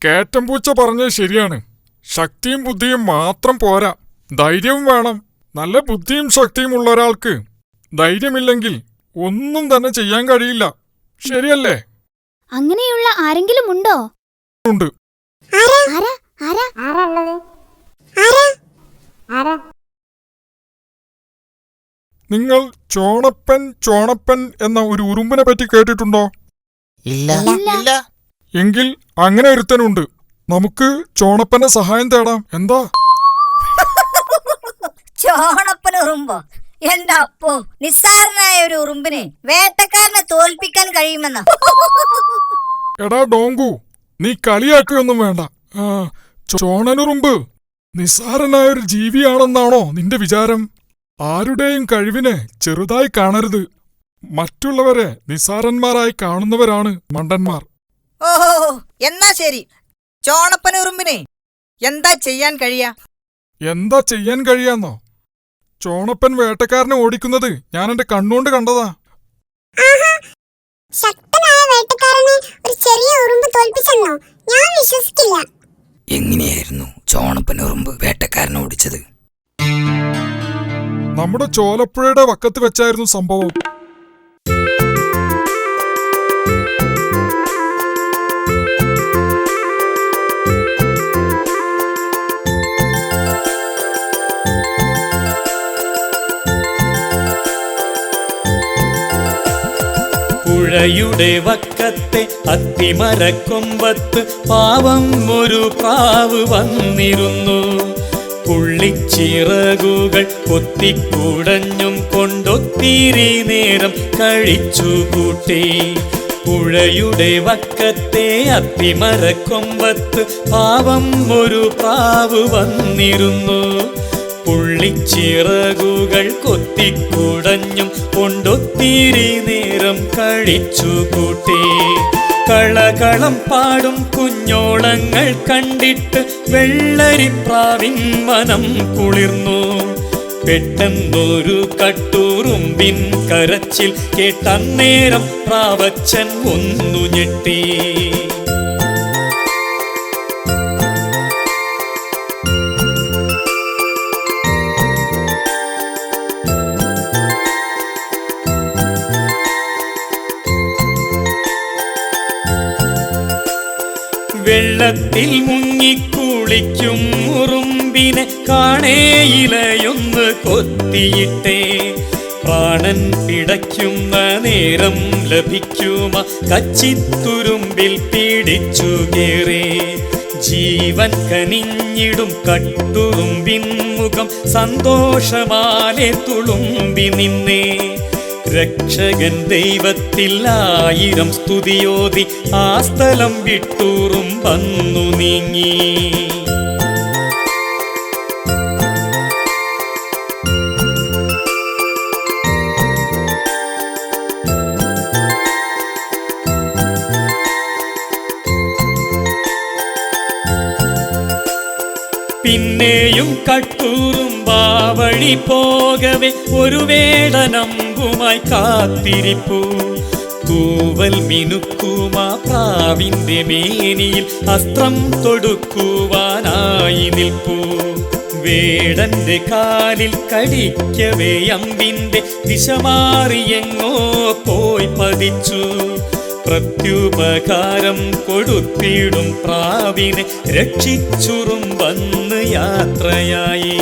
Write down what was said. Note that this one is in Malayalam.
കേറ്റംപൂച്ച പറഞ്ഞത് ശരിയാണ്. ശക്തിയും ബുദ്ധിയും മാത്രം പോരാ, ധൈര്യവും വേണം. നല്ല ബുദ്ധിയും ശക്തിയും ഉള്ള ഒരാൾക്ക് ധൈര്യമില്ലെങ്കിൽ ഒന്നും തന്നെ ചെയ്യാൻ കഴിയില്ല. ശരിയല്ലേ? അങ്ങനെയുള്ള ആരെങ്കിലും ഉണ്ടോ? ഉണ്ട്. നിങ്ങൾ ചോണപ്പൻ എന്ന ഒരു ഉറുമ്പിനെ പറ്റി കേട്ടിട്ടുണ്ടോ? ഇല്ല. എങ്കിൽ അങ്ങനെ ഒരുത്തനുണ്ട്. നമുക്ക് ചോണപ്പന്റെ സഹായം തേടാം. എന്താ? ചോണപ്പനുറുമ്പോ? എന്റെ അപ്പോ, നിസ്സാരനായ ഒരു ഉറുമ്പിന് വേട്ടക്കാരനെ തോൽപ്പിക്കാൻ കഴിയുമെന്നോ? എടാ ഡോങ്കു, നീ കളിയാക്കുകയൊന്നും വേണ്ട. ചോണനുറുമ്പ് നിസ്സാരനായ ഒരു ജീവിയാണെന്നാണോ നിന്റെ വിചാരം? ആരുടെയും കഴിവിനെ ചെറുതായി കാണരുത്. മറ്റുള്ളവരെ നിസ്സാരന്മാരായി കാണുന്നവരാണ് മണ്ടന്മാർ. ഓഹോ, എന്നാ ശരി. ചോണപ്പനുറുമ്പിനെ എന്താ ചെയ്യാൻ കഴിയാന്നോ? ചോണപ്പൻ വേട്ടക്കാരനെ ഓടിക്കുന്നത് ഞാൻ എന്റെ കണ്ണുകൊണ്ട് കണ്ടതാ. ശക്തനായ വേട്ടക്കാരനെ ഒരു ചെറിയ ഉറുമ്പ് തോൽപ്പിച്ചെന്നോ? ഞാൻ വിശ്വസിക്കില്ല. എങ്ങനെയായിരുന്നു ചോണപ്പനുറുമ്പ് വേട്ടക്കാരനെ ഓടിച്ചത്? നമ്മുടെ ചോലപ്പുഴയുടെ വക്കത്ത് വെച്ചായിരുന്നു സംഭവം. പുഴയുടെ വക്കത്തെ അത്തിമരക്കൊമ്പത്ത് പാവം ഒരു പ്രാവ് വന്നിരുന്നു. പുള്ളിച്ചിറകുകൾ കൊത്തിക്കുടഞ്ഞും കൊണ്ടൊത്തിരി നേരം കഴിച്ചുകൂട്ടി. പുഴയുടെ വക്കത്തെ അത്തിമരക്കൊമ്പത്ത് പാവം ഒരു പ്രാവ് വന്നിരുന്നു. പുള്ളിച്ചിറകുകൾ കൊത്തിക്കുടഞ്ഞും കൊണ്ടൊത്തിരി നേരം കഴിച്ചുകൂട്ടി. കളകളം പാടും കുഞ്ഞോളങ്ങൾ കണ്ടിട്ട് വെള്ളരിപ്രാവിൻ മനം കുളിർന്നു. പെട്ടെന്നൊരു കട്ടുറുമ്പിൻ കരച്ചിൽ കേട്ടന്നേരം പ്രാവച്ചൻ ഒന്നു ഞെട്ടി. വെള്ളത്തിൽ മുങ്ങിക്കുളിക്കും ഉറുമ്പിനെ കാണേയിലയൊന്ന് കൊത്തിയിട്ടേ. പ്രാണൻ പിടയ്ക്കുന്ന നേരം ലഭിക്കുമ കച്ചിത്തുരുമ്പിൽ പിടിച്ചു കേറി. ജീവൻ കനിഞ്ഞിടും കട്ടുറുമ്പിൻ മുഖം സന്തോഷമാലെ തുളുമ്പി നിന്നേ. രക്ഷകൻ ദൈവത്തിൽ 1000 സ്തുതിയോതി ആ സ്ഥലം വിട്ടുറുമ്പന്നു നീങ്ങി. പിന്നെയും കട്ടുറുമ്പാ വഴി പോകവെ ഒരു വേടനമ്പുമായി കാത്തിരിപ്പു. തൂവൽ മിനുക്കുമാ പ്രാവിന്റെ മേനിയിൽ അസ്ത്രം തൊടുക്കുവാനായി നിൽപ്പു. വേടന്റെ കാലിൽ കടിക്കവേ അമ്പിന്റെ ദിശ മാറിയെങ്ങോ പോയി പതിച്ചു. പ്രത്യുപകാരം കൊടുത്തിടും പ്രാവിനെ രക്ഷിച്ചുറുമ്പന്ന് യാത്രയായി.